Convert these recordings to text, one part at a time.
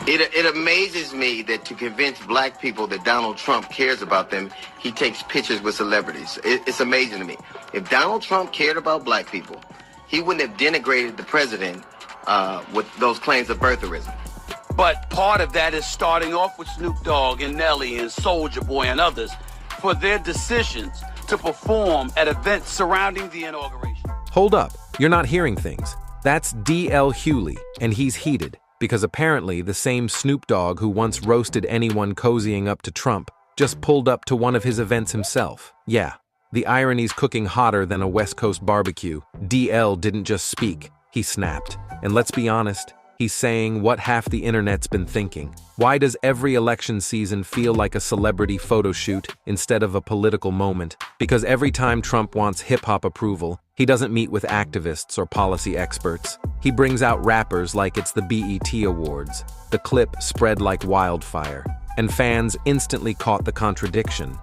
It amazes me that to convince black people that Donald Trump cares about them, he takes pictures with celebrities. It's amazing to me. If Donald Trump cared about black people, he wouldn't have denigrated the president with those claims of birtherism. But part of that is starting off with Snoop Dogg and Nelly and Soulja Boy and others for their decisions to perform at events surrounding the inauguration. Hold up, you're not hearing things. That's D.L. Hughley, and he's heated. Because apparently the same Snoop Dogg who once roasted anyone cozying up to Trump just pulled up to one of his events himself. Yeah, the irony's cooking hotter than a West Coast barbecue. DL didn't just speak, he snapped. And let's be honest, he's saying what half the internet's been thinking. Why does every election season feel like a celebrity photo shoot instead of a political moment? Because every time Trump wants hip-hop approval, he doesn't meet with activists or policy experts. He brings out rappers like it's the BET Awards. The clip spread like wildfire, and fans instantly caught the contradiction.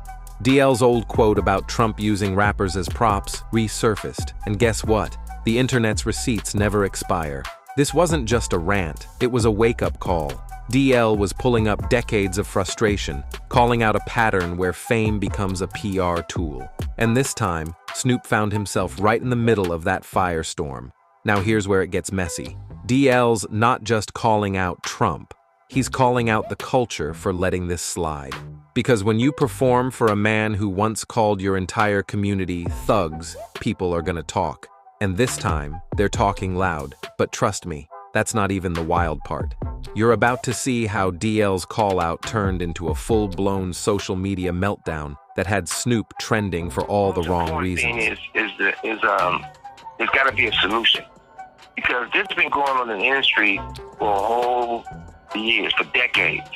DL's old quote about Trump using rappers as props resurfaced, and guess what? The internet's receipts never expire. This wasn't just a rant, it was a wake-up call. DL was pulling up decades of frustration, calling out a pattern where fame becomes a PR tool. And this time, Snoop found himself right in the middle of that firestorm. Now here's where it gets messy. DL's not just calling out Trump, he's calling out the culture for letting this slide. Because when you perform for a man who once called your entire community thugs, people are gonna talk. And this time, they're talking loud. But trust me, that's not even the wild part. You're about to see how DL's call-out turned into a full-blown social media meltdown that had Snoop trending for all the wrong reasons. There's got to be a solution. Because this has been going on in the industry for a whole years, for decades.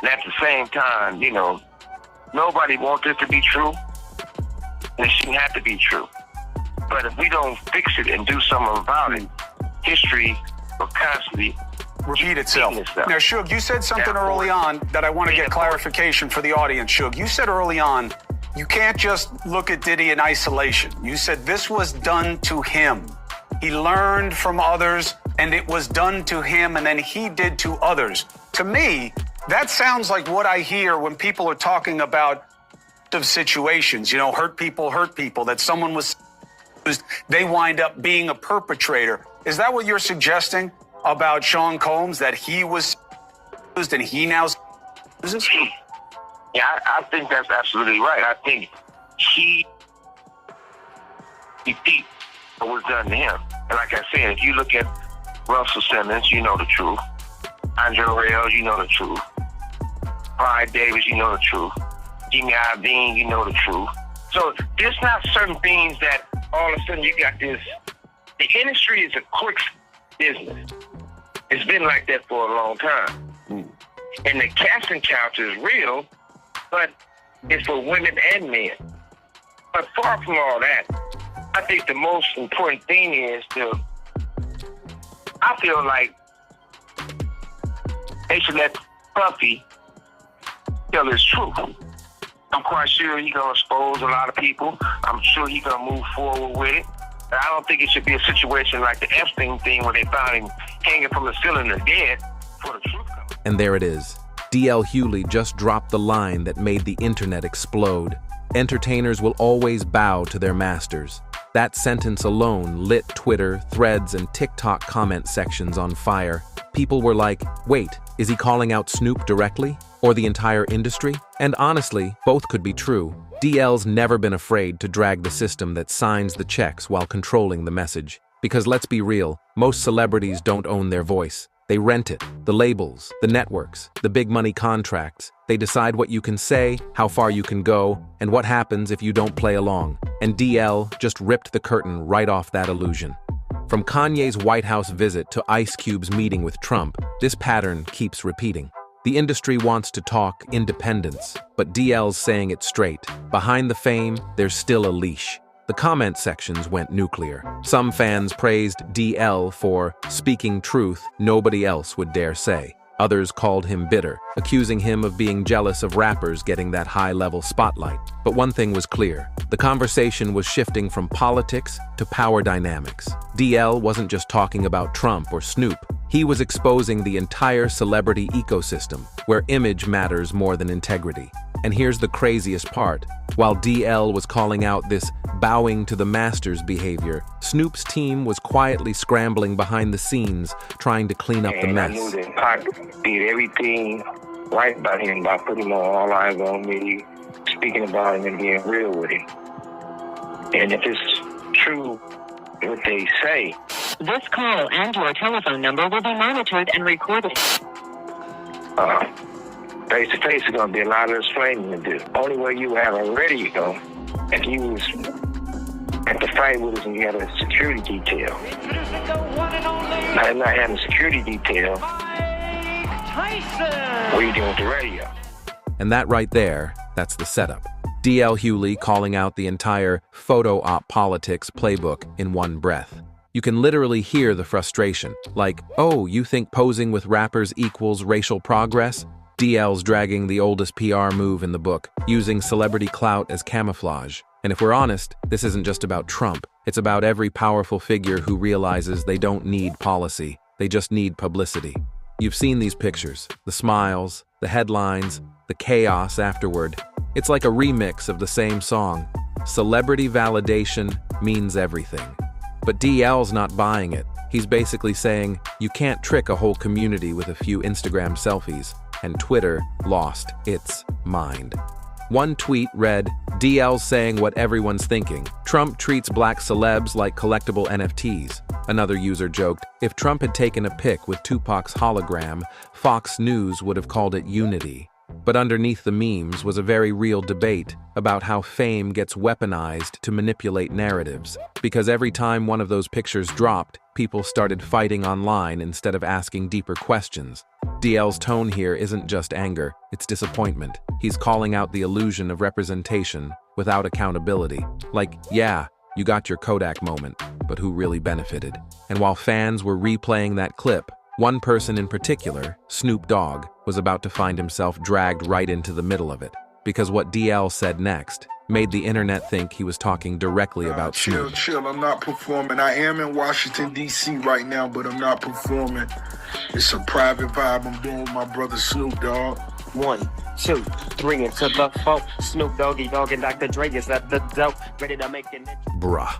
And at the same time, you know, nobody wants this to be true. And it shouldn't have to be true. But if we don't fix it and do something about it, history will constantly repeat itself. Now, Suge, you said something early on that I want to get clarification for the audience, Suge. You said early on, you can't just look at Diddy in isolation. You said this was done to him. He learned from others, and it was done to him, and then he did to others. To me, that sounds like what I hear when people are talking about situations, you know, hurt people, that someone was, they wind up being a perpetrator. Is that what you're suggesting about Sean Combs, that he was used and he now uses? Yeah, I think that's absolutely right. I think he beat what was done to him. And like I said, if you look at Russell Simmons, you know the truth. Andre Rail, you know the truth. Brian Davis, you know the truth. Jimmy Iovine, you know the truth. So there's not certain things that all of a sudden you got this. The industry is a quick business. It's been like that for a long time. And the casting couch is real, but it's for women and men. But far from all that, I think the most important thing is I feel like they should let Puffy tell his truth. I'm quite sure he's going to expose a lot of people. I'm sure he's going to move forward with it. But I don't think it should be a situation like the Epstein thing where they found him hanging from the ceiling or dead for the truth coming. And there it is. D.L. Hughley just dropped the line that made the internet explode. Entertainers will always bow to their masters. That sentence alone lit Twitter, Threads, and TikTok comment sections on fire. People were like, wait, is he calling out Snoop directly? Or the entire industry? And honestly, both could be true. DL's never been afraid to drag the system that signs the checks while controlling the message. Because let's be real, most celebrities don't own their voice. They rent it. The labels, the networks, the big money contracts. They decide what you can say, how far you can go, and what happens if you don't play along. And DL just ripped the curtain right off that illusion. From Kanye's White House visit to Ice Cube's meeting with Trump, this pattern keeps repeating. The industry wants to talk independence, but DL's saying it straight. Behind the fame, there's still a leash. The comment sections went nuclear. Some fans praised DL for speaking truth nobody else would dare say. Others called him bitter, accusing him of being jealous of rappers getting that high-level spotlight. But one thing was clear, The conversation was shifting from politics to power dynamics. DL wasn't just talking about Trump or Snoop. He was exposing the entire celebrity ecosystem, where image matters more than integrity. And here's the craziest part. While DL was calling out this bowing to the masters behavior, Snoop's team was quietly scrambling behind the scenes, trying to clean up the mess. I knew that Pac did everything right by him by putting all eyes on me, speaking about him and being real with him. And if it's true what they say, this call and your telephone number will be monitored and recorded. Face-to-face is going to be a lot of explaining to do. Only way you have a radio if you was at the fight with us and you had a security detail. Now, not having a security detail, what are you doing with the radio? And that right there, that's the setup. DL Hughley calling out the entire photo op politics playbook in one breath. You can literally hear the frustration. Like, oh, you think posing with rappers equals racial progress? DL's dragging the oldest PR move in the book, using celebrity clout as camouflage. And if we're honest, this isn't just about Trump. It's about every powerful figure who realizes they don't need policy. They just need publicity. You've seen these pictures, the smiles, the headlines, the chaos afterward. It's like a remix of the same song. Celebrity validation means everything. But DL's not buying it. He's basically saying, you can't trick a whole community with a few Instagram selfies. And Twitter lost its mind. One tweet read, DL's saying what everyone's thinking. Trump treats black celebs like collectible NFTs. Another user joked, if Trump had taken a pic with Tupac's hologram, Fox News would have called it unity. But underneath the memes was a very real debate about how fame gets weaponized to manipulate narratives. Because every time one of those pictures dropped, people started fighting online instead of asking deeper questions. DL's tone here isn't just anger, it's disappointment. He's calling out the illusion of representation without accountability. Like, yeah, you got your Kodak moment, but who really benefited? And while fans were replaying that clip, one person in particular, Snoop Dogg, was about to find himself dragged right into the middle of it. Because what DL said next made the internet think he was talking directly about Snoop. Chill, I'm not performing. I am in Washington, D.C. right now, but I'm not performing. It's a private vibe I'm doing with my brother Snoop Dogg. 1, 2, 3 into the 4. Snoop Doggy Dogg and Dr. Dre is at the dope, ready to make an intro. Bruh.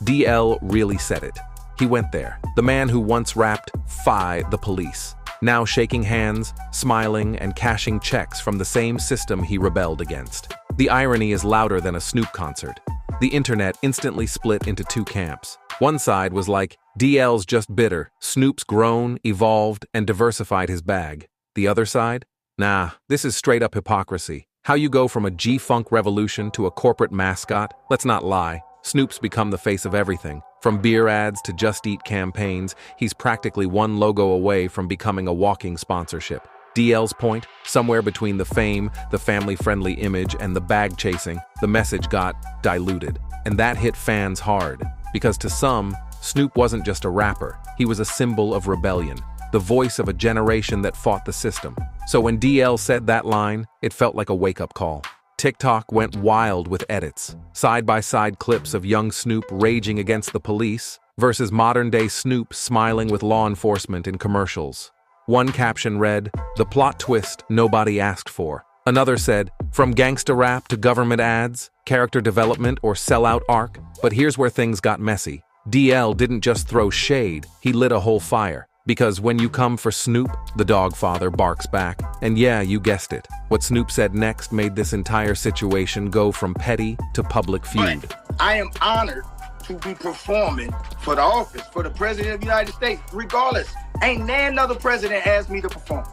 DL really said it. He went there. The man who once rapped, "Fi the police," now shaking hands, smiling, and cashing checks from the same system he rebelled against. The irony is louder than a Snoop concert. The internet instantly split into two camps. One side was like, DL's just bitter, Snoop's grown, evolved, and diversified his bag. The other side? Nah, this is straight up hypocrisy. How you go from a G-Funk revolution to a corporate mascot? Let's not lie. Snoop's become the face of everything. From beer ads to Just Eat campaigns, he's practically one logo away from becoming a walking sponsorship. DL's point, somewhere between the fame, the family-friendly image, and the bag chasing, the message got diluted. And that hit fans hard, because to some, Snoop wasn't just a rapper, he was a symbol of rebellion, the voice of a generation that fought the system. So when DL said that line, it felt like a wake-up call. TikTok went wild with edits, side-by-side clips of young Snoop raging against the police versus modern-day Snoop smiling with law enforcement in commercials. One caption read, "The plot twist nobody asked for." Another said, "From gangsta rap to government ads, character development or sellout arc." But here's where things got messy. DL didn't just throw shade, he lit a whole fire. Because when you come for Snoop, the dog father barks back. And yeah, you guessed it. What Snoop said next made this entire situation go from petty to public feud. But I am honored to be performing for the office, for the President of the United States, regardless. Ain't another president asked me to perform.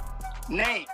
Name.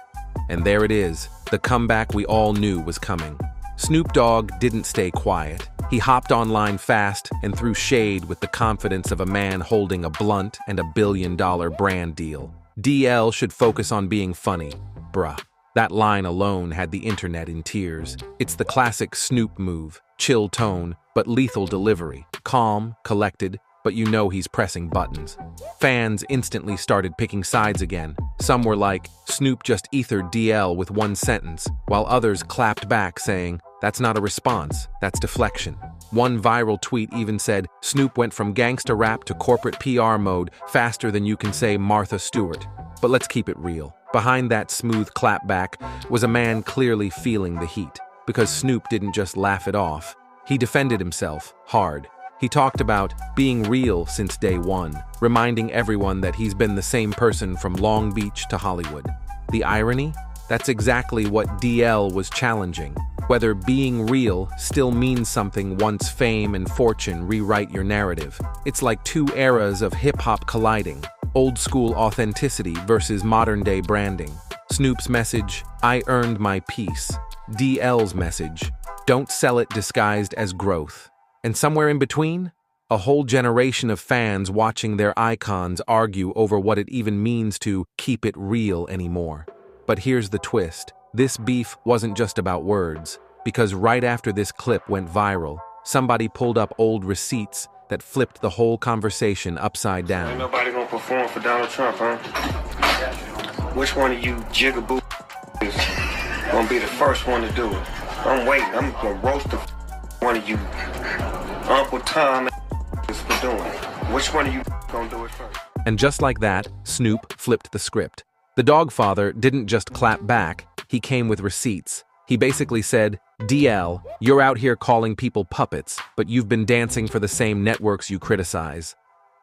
And there it is, the comeback we all knew was coming. Snoop Dogg didn't stay quiet. He hopped online fast and threw shade with the confidence of a man holding a blunt and $1 billion brand deal. DL should focus on being funny. Bruh. That line alone had the internet in tears. It's the classic Snoop move. Chill tone, but lethal delivery. Calm, collected, but you know he's pressing buttons. Fans instantly started picking sides again. Some were like, Snoop just ethered DL with one sentence, while others clapped back saying, That's not a response, that's deflection. One viral tweet even said, Snoop went from gangsta rap to corporate PR mode faster than you can say Martha Stewart. But let's keep it real. Behind that smooth clapback was a man clearly feeling the heat, because Snoop didn't just laugh it off. He defended himself hard. He talked about being real since day one, reminding everyone that he's been the same person from Long Beach to Hollywood. The irony? That's exactly what DL was challenging. Whether being real still means something once fame and fortune rewrite your narrative. It's like two eras of hip-hop colliding. Old school authenticity versus modern day branding. Snoop's message, I earned my peace. DL's message, don't sell it disguised as growth. And somewhere in between, a whole generation of fans watching their icons argue over what it even means to keep it real anymore. But here's the twist. This beef wasn't just about words, because right after this clip went viral, somebody pulled up old receipts that flipped the whole conversation upside down. Ain't nobody gonna perform for Donald Trump, huh? Which one of you jigaboo is gonna be the first one to do it? I'm waiting. I'm gonna roast the one of you Uncle Tom is for doing it. Which one of you gonna do it first? And just like that, Snoop flipped the script. The Dogfather didn't just clap back, he came with receipts. He basically said, DL, you're out here calling people puppets, but you've been dancing for the same networks you criticize.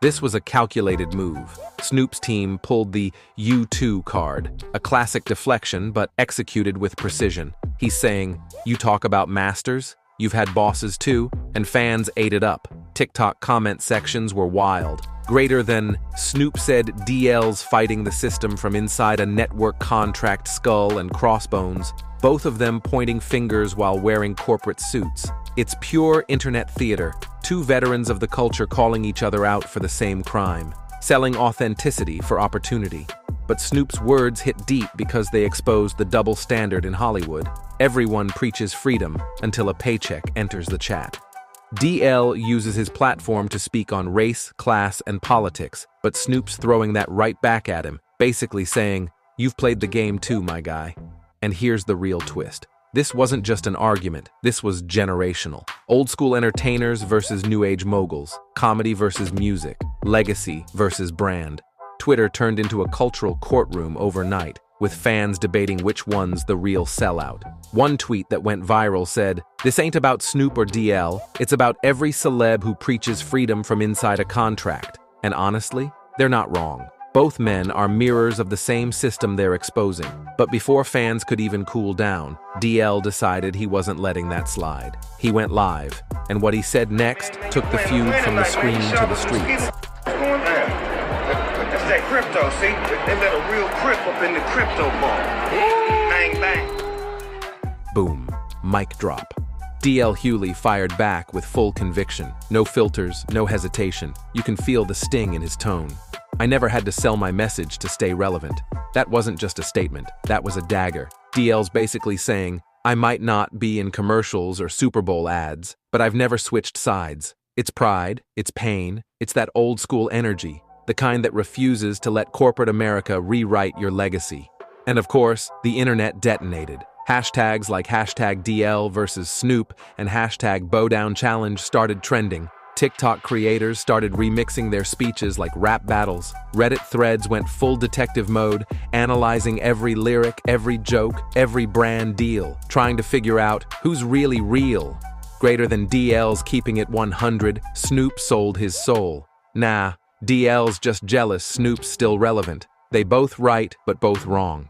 This was a calculated move. Snoop's team pulled the "You Too" card, a classic deflection but executed with precision. He's saying, you talk about masters? You've had bosses too? And fans ate it up. TikTok comment sections were wild. Greater than, Snoop said DL's fighting the system from inside a network contract, skull and crossbones, both of them pointing fingers while wearing corporate suits. It's pure internet theater, two veterans of the culture calling each other out for the same crime, selling authenticity for opportunity. But Snoop's words hit deep because they exposed the double standard in Hollywood. Everyone preaches freedom until a paycheck enters the chat. DL uses his platform to speak on race, class, and politics, but Snoop's throwing that right back at him, basically saying, you've played the game too, my guy. And here's the real twist. This wasn't just an argument, this was generational. Old school entertainers versus new age moguls, comedy versus music, legacy versus brand. Twitter turned into a cultural courtroom overnight, with fans debating which one's the real sellout. One tweet that went viral said, this ain't about Snoop or DL, it's about every celeb who preaches freedom from inside a contract. And honestly, they're not wrong. Both men are mirrors of the same system they're exposing. But before fans could even cool down, DL decided he wasn't letting that slide. He went live, and what he said next took the feud from the screen to the streets. That's that crypto, see? They let a real crip up in the crypto ball. Bang, bang. Boom. Mic drop. DL Hughley fired back with full conviction. No filters, no hesitation. You can feel the sting in his tone. I never had to sell my message to stay relevant. That wasn't just a statement, that was a dagger. DL's basically saying, I might not be in commercials or Super Bowl ads, but I've never switched sides. It's pride, it's pain, it's that old school energy, the kind that refuses to let corporate America rewrite your legacy. And of course, the internet detonated. Hashtags like #DL versus Snoop and #Bowdown Challenge started trending. TikTok creators started remixing their speeches like rap battles. Reddit threads went full detective mode, analyzing every lyric, every joke, every brand deal, trying to figure out who's really real. Greater than DL's keeping it 100, Snoop sold his soul. Nah, DL's just jealous Snoop's still relevant. They both right, but both wrong.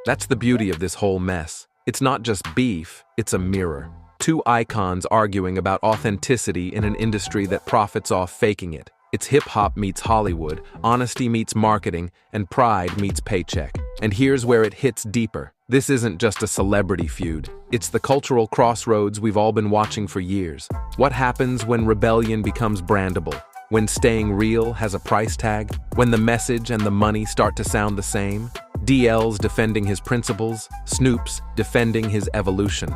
That's the beauty of this whole mess. It's not just beef, it's a mirror. Two icons arguing about authenticity in an industry that profits off faking it. It's hip-hop meets Hollywood, honesty meets marketing, and pride meets paycheck. And here's where it hits deeper. This isn't just a celebrity feud. It's the cultural crossroads we've all been watching for years. What happens when rebellion becomes brandable? When staying real has a price tag? When the message and the money start to sound the same? DL's defending his principles, Snoop's defending his evolution.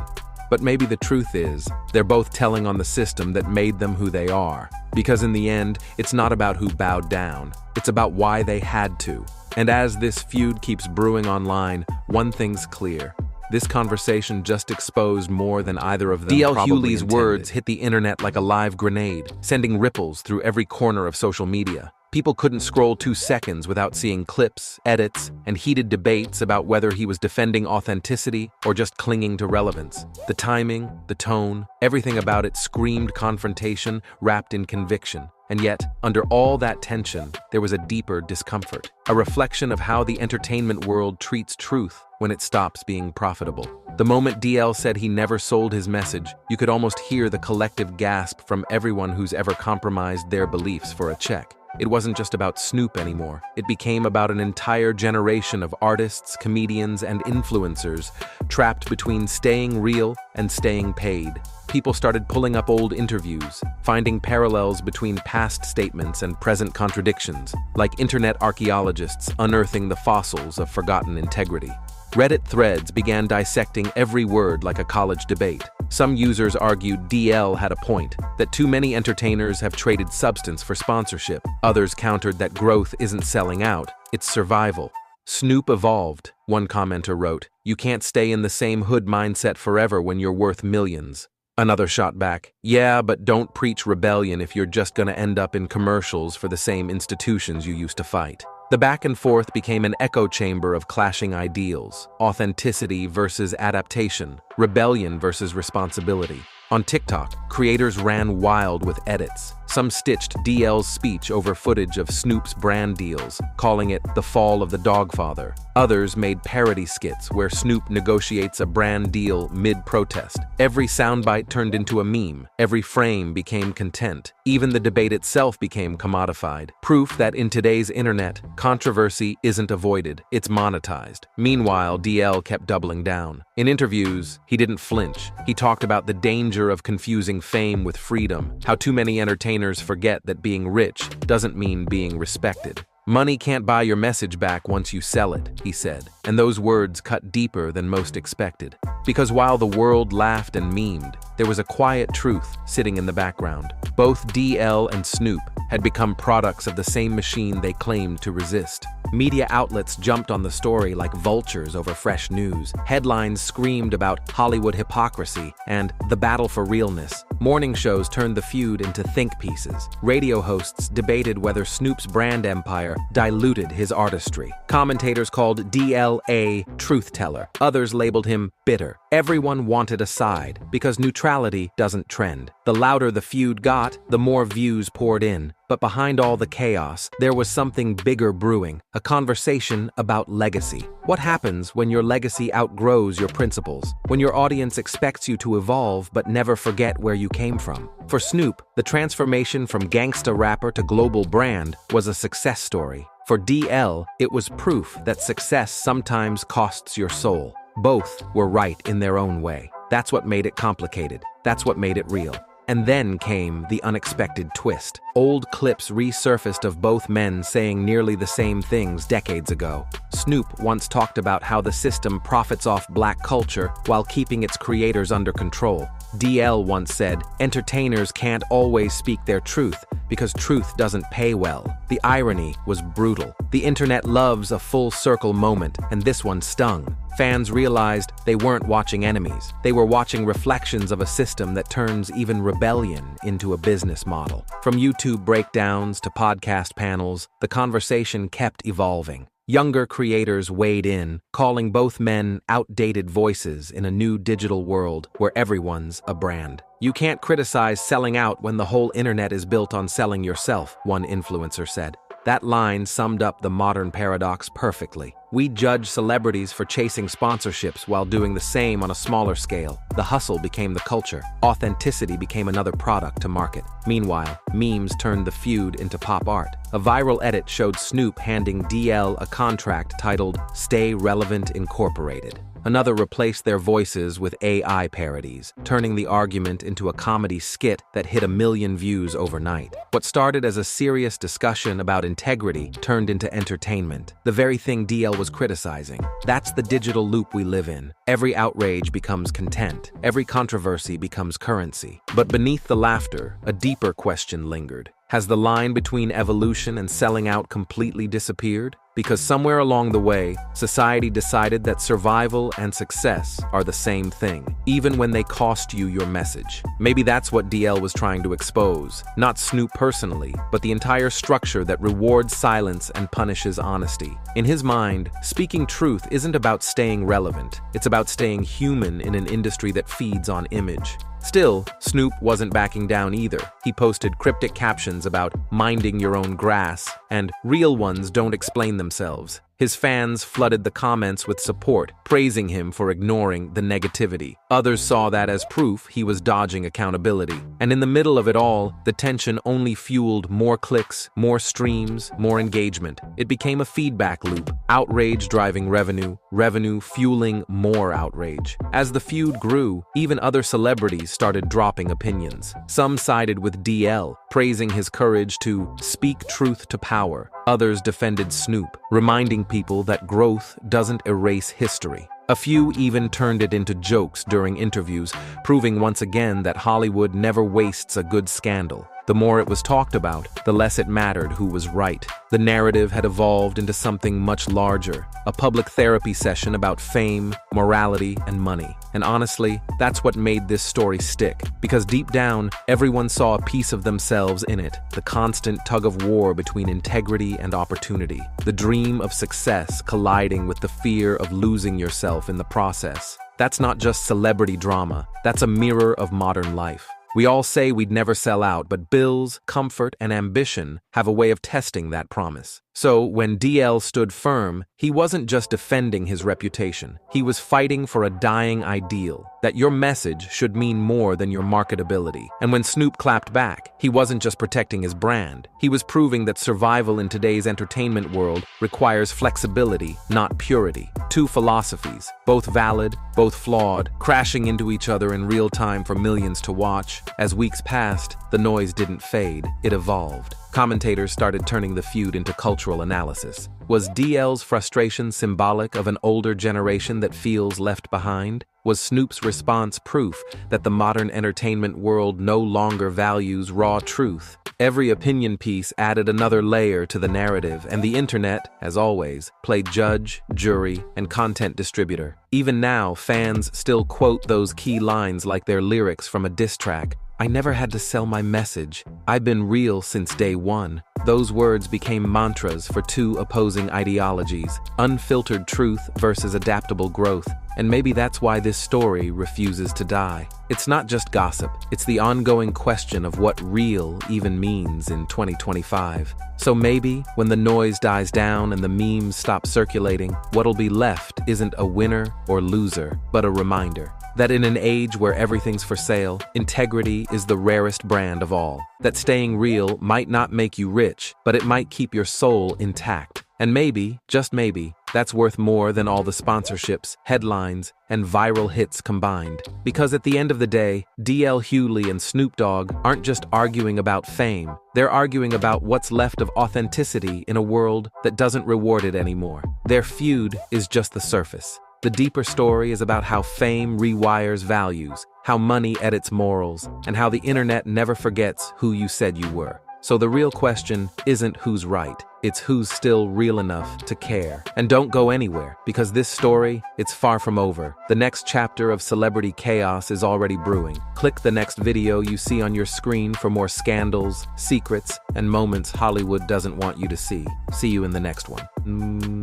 But maybe the truth is, they're both telling on the system that made them who they are. Because in the end, it's not about who bowed down, it's about why they had to. And as this feud keeps brewing online, one thing's clear. This conversation just exposed more than either of them probably intended. D.L. Hughley's words hit the internet like a live grenade, sending ripples through every corner of social media. People couldn't scroll 2 seconds without seeing clips, edits, and heated debates about whether he was defending authenticity or just clinging to relevance. The timing, the tone, everything about it screamed confrontation wrapped in conviction. And yet, under all that tension, there was a deeper discomfort, a reflection of how the entertainment world treats truth when it stops being profitable. The moment DL said he never sold his message, you could almost hear the collective gasp from everyone who's ever compromised their beliefs for a check. It wasn't just about Snoop anymore. It became about an entire generation of artists, comedians, and influencers trapped between staying real and staying paid. People started pulling up old interviews, finding parallels between past statements and present contradictions, like internet archaeologists unearthing the fossils of forgotten integrity. Reddit threads began dissecting every word like a college debate. Some users argued DL had a point, that too many entertainers have traded substance for sponsorship. Others countered that growth isn't selling out, it's survival. Snoop evolved, one commenter wrote. You can't stay in the same hood mindset forever when you're worth millions. Another shot back, yeah, but don't preach rebellion if you're just gonna end up in commercials for the same institutions you used to fight. The back and forth became an echo chamber of clashing ideals, authenticity versus adaptation, rebellion versus responsibility. On TikTok, creators ran wild with edits. Some stitched DL's speech over footage of Snoop's brand deals, calling it the fall of the Dogfather. Others made parody skits where Snoop negotiates a brand deal mid-protest. Every soundbite turned into a meme. Every frame became content. Even the debate itself became commodified. Proof that in today's internet, controversy isn't avoided, it's monetized. Meanwhile, DL kept doubling down. In interviews, he didn't flinch. He talked about the danger of confusing fame with freedom, how too many entertainers forget that being rich doesn't mean being respected. Money can't buy your message back once you sell it, he said, and those words cut deeper than most expected. Because while the world laughed and memed, there was a quiet truth sitting in the background. Both DL and Snoop had become products of the same machine they claimed to resist. Media outlets jumped on the story like vultures over fresh news. Headlines screamed about Hollywood hypocrisy and the battle for realness. Morning shows turned the feud into think pieces. Radio hosts debated whether Snoop's brand empire diluted his artistry. Commentators called DL a truth teller. Others labeled him bitter. Everyone wanted a side because neutrality doesn't trend. The louder the feud got, the more views poured in. But behind all the chaos, there was something bigger brewing, a conversation about legacy. What happens when your legacy outgrows your principles? When your audience expects you to evolve but never forget where you came from? For Snoop, the transformation from gangsta rapper to global brand was a success story. For DL, it was proof that success sometimes costs your soul. Both were right in their own way. That's what made it complicated. That's what made it real. And then came the unexpected twist. Old clips resurfaced of both men saying nearly the same things decades ago. Snoop once talked about how the system profits off black culture while keeping its creators under control. DL once said, entertainers can't always speak their truth because truth doesn't pay well. The irony was brutal. The internet loves a full circle moment, and this one stung. Fans realized they weren't watching enemies. They were watching reflections of a system that turns even rebellion into a business model. From YouTube breakdowns to podcast panels, the conversation kept evolving. Younger creators weighed in, calling both men outdated voices in a new digital world where everyone's a brand. You can't criticize selling out when the whole internet is built on selling yourself, one influencer said. That line summed up the modern paradox perfectly. We judge celebrities for chasing sponsorships while doing the same on a smaller scale. The hustle became the culture. Authenticity became another product to market. Meanwhile, memes turned the feud into pop art. A viral edit showed Snoop handing DL a contract titled Stay Relevant Incorporated. Another replaced their voices with AI parodies, turning the argument into a comedy skit that hit 1 million views overnight. What started as a serious discussion about integrity turned into entertainment, the very thing DL was criticizing. That's the digital loop we live in. Every outrage becomes content. Every controversy becomes currency. But beneath the laughter, a deeper question lingered. Has the line between evolution and selling out completely disappeared? Because somewhere along the way, society decided that survival and success are the same thing, even when they cost you your message. Maybe that's what DL was trying to expose, not Snoop personally, but the entire structure that rewards silence and punishes honesty. In his mind, speaking truth isn't about staying relevant, it's about staying human in an industry that feeds on image. Still, Snoop wasn't backing down either. He posted cryptic captions about minding your own grass and real ones don't explain themselves. His fans flooded the comments with support, praising him for ignoring the negativity. Others saw that as proof he was dodging accountability. And in the middle of it all, the tension only fueled more clicks, more streams, more engagement. It became a feedback loop, outrage driving revenue, revenue fueling more outrage. As the feud grew, even other celebrities started dropping opinions. Some sided with DL, praising his courage to speak truth to power. Others defended Snoop, reminding people that growth doesn't erase history. A few even turned it into jokes during interviews, proving once again that Hollywood never wastes a good scandal. The more it was talked about, the less it mattered who was right. The narrative had evolved into something much larger, a public therapy session about fame, morality, and money. And honestly, that's what made this story stick, because deep down, everyone saw a piece of themselves in it, the constant tug-of-war between integrity and opportunity, the dream of success colliding with the fear of losing yourself in the process. That's not just celebrity drama, that's a mirror of modern life. We all say we'd never sell out, but bills, comfort, and ambition have a way of testing that promise. So, when DL stood firm, he wasn't just defending his reputation. He was fighting for a dying ideal, that your message should mean more than your marketability. And when Snoop clapped back, he wasn't just protecting his brand. He was proving that survival in today's entertainment world requires flexibility, not purity. Two philosophies, both valid, both flawed, crashing into each other in real time for millions to watch. As weeks passed, the noise didn't fade, it evolved. Commentators started turning the feud into cultural analysis. Was DL's frustration symbolic of an older generation that feels left behind? Was Snoop's response proof that the modern entertainment world no longer values raw truth? Every opinion piece added another layer to the narrative, and the internet, as always, played judge, jury, and content distributor. Even now, fans still quote those key lines like they're lyrics from a diss track. I never had to sell my message. I've been real since day one. Those words became mantras for two opposing ideologies, unfiltered truth versus adaptable growth. And maybe that's why this story refuses to die. It's not just gossip, it's the ongoing question of what real even means in 2025. So maybe, when the noise dies down and the memes stop circulating, what'll be left isn't a winner or loser, but a reminder that in an age where everything's for sale, integrity is the rarest brand of all. That staying real might not make you rich, but it might keep your soul intact. And maybe, just maybe, that's worth more than all the sponsorships, headlines, and viral hits combined. Because at the end of the day, DL Hughley and Snoop Dogg aren't just arguing about fame, they're arguing about what's left of authenticity in a world that doesn't reward it anymore. Their feud is just the surface. The deeper story is about how fame rewires values, how money edits morals, and how the internet never forgets who you said you were. So the real question isn't who's right, it's who's still real enough to care. And don't go anywhere, because this story, it's far from over. The next chapter of celebrity chaos is already brewing. Click the next video you see on your screen for more scandals, secrets, and moments Hollywood doesn't want you to see. See you in the next one.